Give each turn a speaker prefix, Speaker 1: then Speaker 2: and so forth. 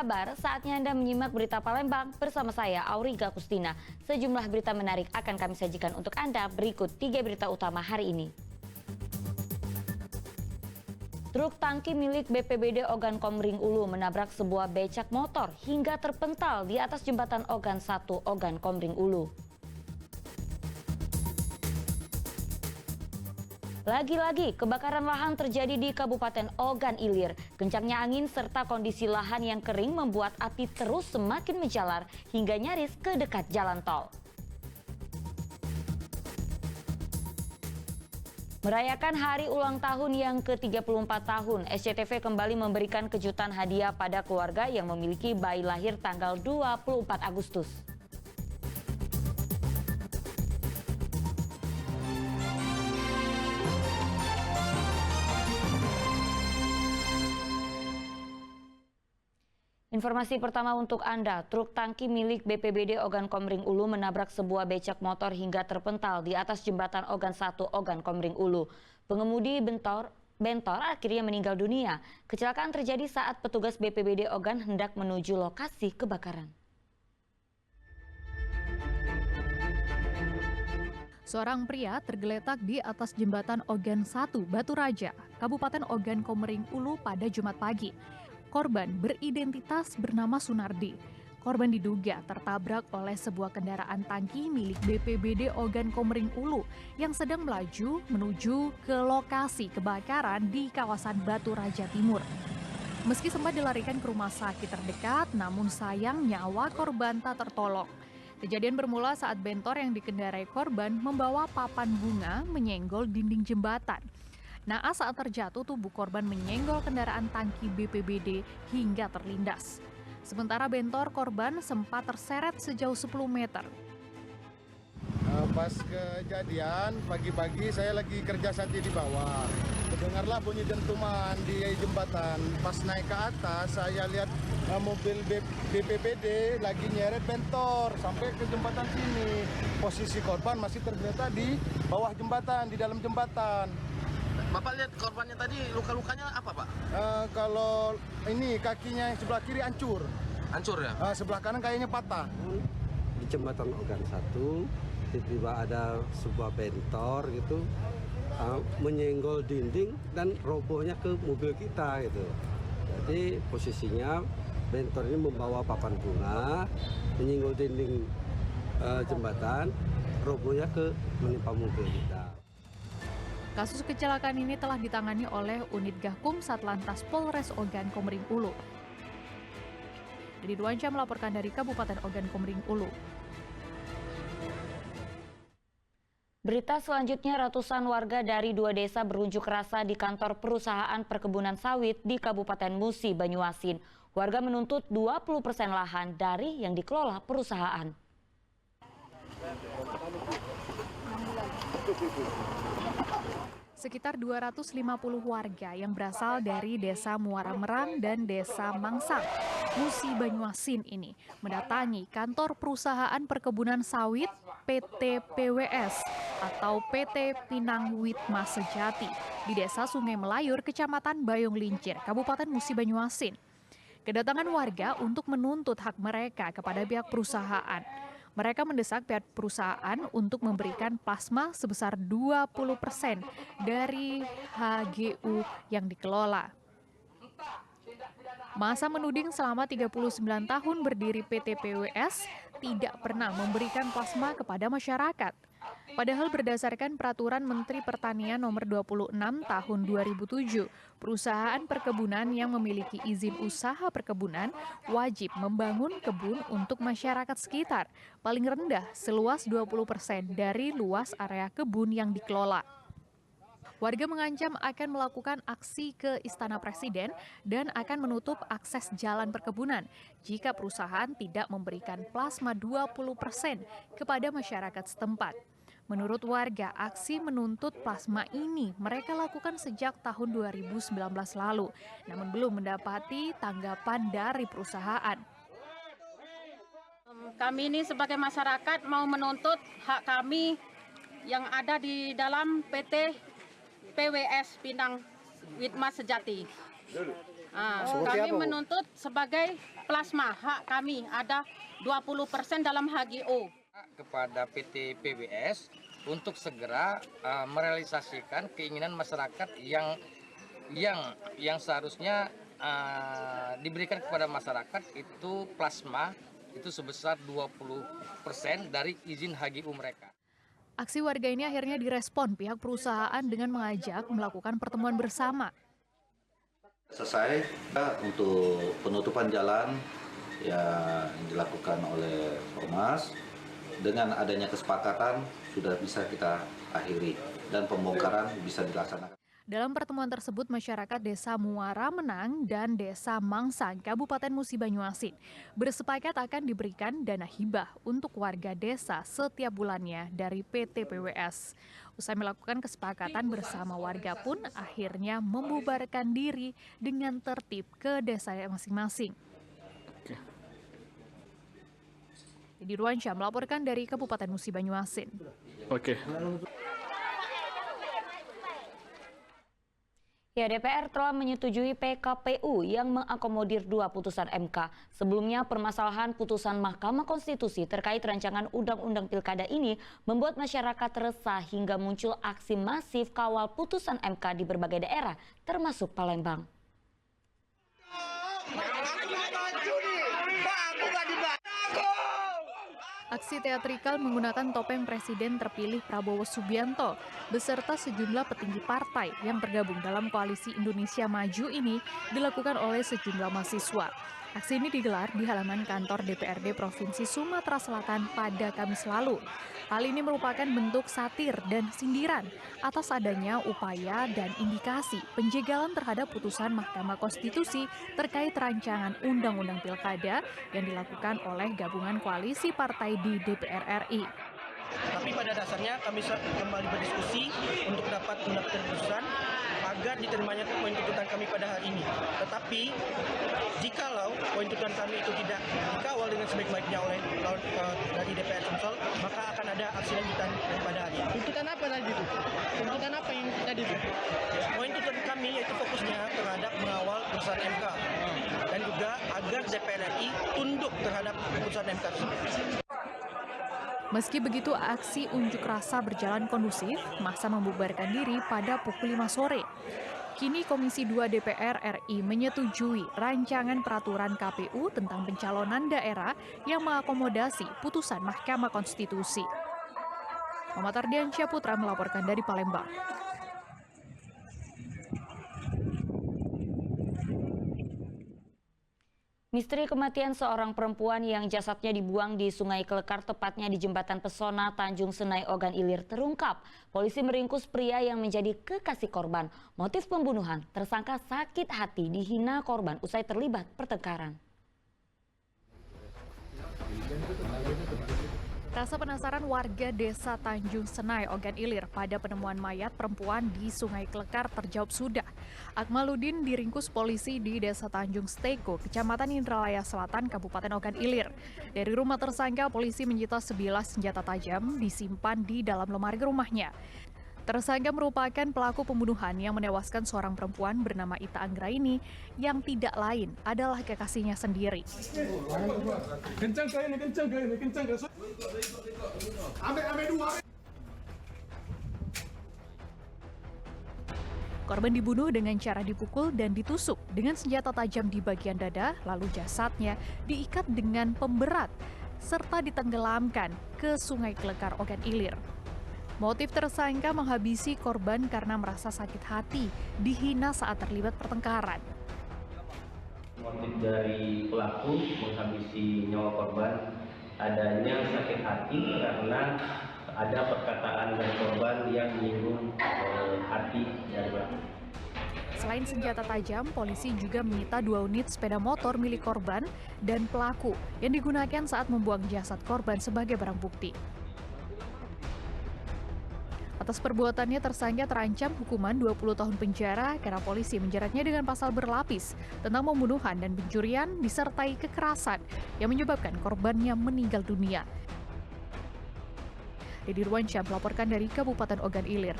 Speaker 1: kabar? Saatnya Anda menyimak berita Palembang bersama saya, Auriga Kustina. Sejumlah berita menarik akan kami sajikan untuk Anda. Berikut 3 berita utama hari ini. Truk tangki milik BPBD Ogan Komering Ulu menabrak sebuah becak motor hingga terpental di atas jembatan Ogan 1 Ogan Komering Ulu. Lagi-lagi kebakaran lahan terjadi di Kabupaten Ogan Ilir. Kencangnya angin serta kondisi lahan yang kering membuat api terus semakin menjalar hingga nyaris ke dekat jalan tol. Merayakan hari ulang tahun yang ke-34 tahun, SCTV kembali memberikan kejutan hadiah pada keluarga yang memiliki bayi lahir tanggal 24 Agustus. Informasi pertama untuk Anda, truk tangki milik BPBD Ogan Komering Ulu menabrak sebuah becak motor hingga terpental di atas jembatan Ogan 1 Ogan Komering Ulu. Pengemudi bentor akhirnya meninggal dunia. Kecelakaan terjadi saat petugas BPBD Ogan hendak menuju lokasi kebakaran.
Speaker 2: Seorang pria tergeletak di atas jembatan Ogan 1 Batu Raja, Kabupaten Ogan Komering Ulu pada Jumat pagi. Korban beridentitas bernama Sunardi. Korban diduga tertabrak oleh sebuah kendaraan tangki milik BPBD Ogan Komering Ulu yang sedang melaju menuju ke lokasi kebakaran di kawasan Batu Raja Timur. Meski sempat dilarikan ke rumah sakit terdekat, namun sayang nyawa korban tak tertolong. Kejadian bermula saat bentor yang dikendarai korban membawa papan bunga menyenggol dinding jembatan. Naas saat terjatuh, tubuh korban menyenggol kendaraan tangki BPBD hingga terlindas. Sementara bentor korban sempat terseret sejauh 10 meter.
Speaker 3: Pas kejadian, pagi-pagi saya lagi kerja santai di bawah. Dengarlah bunyi dentuman di jembatan. Pas naik ke atas, saya lihat mobil BPBD lagi nyeret bentor sampai ke jembatan sini. Posisi korban masih tergeletak di bawah jembatan, di dalam jembatan.
Speaker 4: Bapak lihat korbannya tadi luka-lukanya apa, Pak?
Speaker 3: Kalau ini kakinya yang sebelah kiri hancur.
Speaker 4: Hancur ya?
Speaker 3: Sebelah kanan kayaknya patah.
Speaker 5: Di jembatan Ogan 1 tiba-tiba ada sebuah bentor gitu menyenggol dinding dan robohnya ke mobil kita gitu. Jadi posisinya bentor ini membawa papan bunga, menyenggol dinding jembatan, robohnya ke menimpa mobil kita.
Speaker 2: Kasus kecelakaan ini telah ditangani oleh Unit Gakum Satlantas Polres Ogan Komering Ulu. Dedi Dwansyah melaporkan dari Kabupaten Ogan Komering Ulu.
Speaker 1: Berita selanjutnya, ratusan warga dari 2 desa berunjuk rasa di kantor perusahaan perkebunan sawit di Kabupaten Musi, Banyuasin. Warga menuntut 20% lahan dari yang dikelola perusahaan.
Speaker 2: Sekitar 250 warga yang berasal dari Desa Muara Merang dan Desa Mangsang, Musi Banyuasin ini mendatangi kantor perusahaan perkebunan sawit PT PWS atau PT Pinang Witma Sejati di Desa Sungai Melayur, Kecamatan Bayung Lincir, Kabupaten Musi Banyuasin. Kedatangan warga untuk menuntut hak mereka kepada pihak perusahaan. Mereka mendesak pihak perusahaan untuk memberikan plasma sebesar 20% dari HGU yang dikelola. Masa menuding selama 39 tahun berdiri PT PWS tidak pernah memberikan plasma kepada masyarakat. Padahal berdasarkan Peraturan Menteri Pertanian Nomor 26 Tahun 2007, perusahaan perkebunan yang memiliki izin usaha perkebunan wajib membangun kebun untuk masyarakat sekitar, paling rendah seluas 20% dari luas area kebun yang dikelola. Warga mengancam akan melakukan aksi ke Istana Presiden dan akan menutup akses jalan perkebunan jika perusahaan tidak memberikan plasma 20% kepada masyarakat setempat. Menurut warga, aksi menuntut plasma ini mereka lakukan sejak tahun 2019 lalu, namun belum mendapati tanggapan dari perusahaan.
Speaker 6: Kami ini sebagai masyarakat mau menuntut hak kami yang ada di dalam PT PWS Pinang Witma Sejati. Kami menuntut sebagai plasma, hak kami ada 20% dalam HGO.
Speaker 7: Kepada PT PWS untuk segera merealisasikan keinginan masyarakat yang seharusnya diberikan kepada masyarakat itu plasma itu sebesar 20% dari izin HGU mereka.
Speaker 2: Aksi warga ini akhirnya direspon pihak perusahaan dengan mengajak melakukan pertemuan bersama.
Speaker 8: Selesai untuk penutupan jalan yang dilakukan oleh Ormas. Dengan adanya kesepakatan sudah bisa kita akhiri dan pembongkaran bisa dilaksanakan.
Speaker 2: Dalam pertemuan tersebut, masyarakat Desa Muara Menang dan Desa Mangsang, Kabupaten Musi Banyuasin, bersepakat akan diberikan dana hibah untuk warga desa setiap bulannya dari PT PWS. Usai melakukan kesepakatan bersama, warga pun akhirnya membubarkan diri dengan tertib ke desa masing-masing. Di Ruansyah melaporkan dari Kabupaten Musi Banyuasin.
Speaker 1: Ya, DPR telah menyetujui PKPU yang mengakomodir 2 putusan MK. Sebelumnya, permasalahan putusan Mahkamah Konstitusi terkait rancangan Undang-Undang Pilkada ini membuat masyarakat resah hingga muncul aksi masif kawal putusan MK di berbagai daerah, termasuk Palembang.
Speaker 2: Aksi teatrikal menggunakan topeng Presiden terpilih Prabowo Subianto beserta sejumlah petinggi partai yang tergabung dalam Koalisi Indonesia Maju ini dilakukan oleh sejumlah mahasiswa. Aksi ini digelar di halaman kantor DPRD Provinsi Sumatera Selatan pada Kamis lalu. Hal ini merupakan bentuk satir dan sindiran atas adanya upaya dan indikasi penjegalan terhadap putusan Mahkamah Konstitusi terkait rancangan Undang-Undang Pilkada yang dilakukan oleh gabungan koalisi partai di DPR RI.
Speaker 9: Tapi pada dasarnya kami kembali berdiskusi untuk dapat mendapatkan keputusan agar diterimanya poin tuntutan kami pada hari ini. Tetapi jikalau poin tuntutan kami itu tidak dikawal dengan sebaik-baiknya oleh dari DPR Sumsel, maka akan ada aksi lanjutan pada hari ini. Tuntutan apa tadi itu? Tuntutan apa yang tadi itu? Poin tuntutan kami yaitu fokusnya terhadap mengawal putusan MK dan juga agar DPR RI tunduk terhadap putusan MK tersebut.
Speaker 2: Meski begitu, aksi unjuk rasa berjalan kondusif, massa membubarkan diri pada pukul 5 sore. Kini Komisi 2 DPR RI menyetujui rancangan peraturan KPU tentang pencalonan daerah yang mengakomodasi putusan Mahkamah Konstitusi. Muhammad Ardiansyah Putra melaporkan dari Palembang.
Speaker 1: Misteri kematian seorang perempuan yang jasadnya dibuang di Sungai Klekar, tepatnya di Jembatan Pesona Tanjung Senai Ogan Ilir, terungkap. Polisi meringkus pria yang menjadi kekasih korban. Motif pembunuhan, tersangka sakit hati dihina korban usai terlibat pertengkaran.
Speaker 2: Rasa penasaran warga desa Tanjung Senai Ogan Ilir pada penemuan mayat perempuan di Sungai Klekar terjawab sudah. Akmaludin diringkus polisi di Desa Tanjung Steko, Kecamatan Indralaya Selatan, Kabupaten Ogan Ilir. Dari rumah tersangka, polisi menyita 11 senjata tajam disimpan di dalam lemari rumahnya. Tersangka merupakan pelaku pembunuhan yang menewaskan seorang perempuan bernama Ita Anggraini yang tidak lain adalah kekasihnya sendiri. Korban dibunuh dengan cara dipukul dan ditusuk dengan senjata tajam di bagian dada, lalu jasadnya diikat dengan pemberat serta ditenggelamkan ke Sungai Klekar Ogan Ilir. Motif tersangka menghabisi korban karena merasa sakit hati, dihina saat terlibat pertengkaran.
Speaker 10: Motif dari pelaku menghabisi nyawa korban adanya sakit hati karena ada perkataan dari korban yang menyinggung hati dari pelaku.
Speaker 2: Selain senjata tajam, polisi juga menyita 2 unit sepeda motor milik korban dan pelaku yang digunakan saat membuang jasad korban sebagai barang bukti. Atas perbuatannya, tersangka terancam hukuman 20 tahun penjara karena polisi menjeratnya dengan pasal berlapis tentang pembunuhan dan pencurian disertai kekerasan yang menyebabkan korbannya meninggal dunia. Dedy Ruansyah melaporkan dari Kabupaten Ogan Ilir.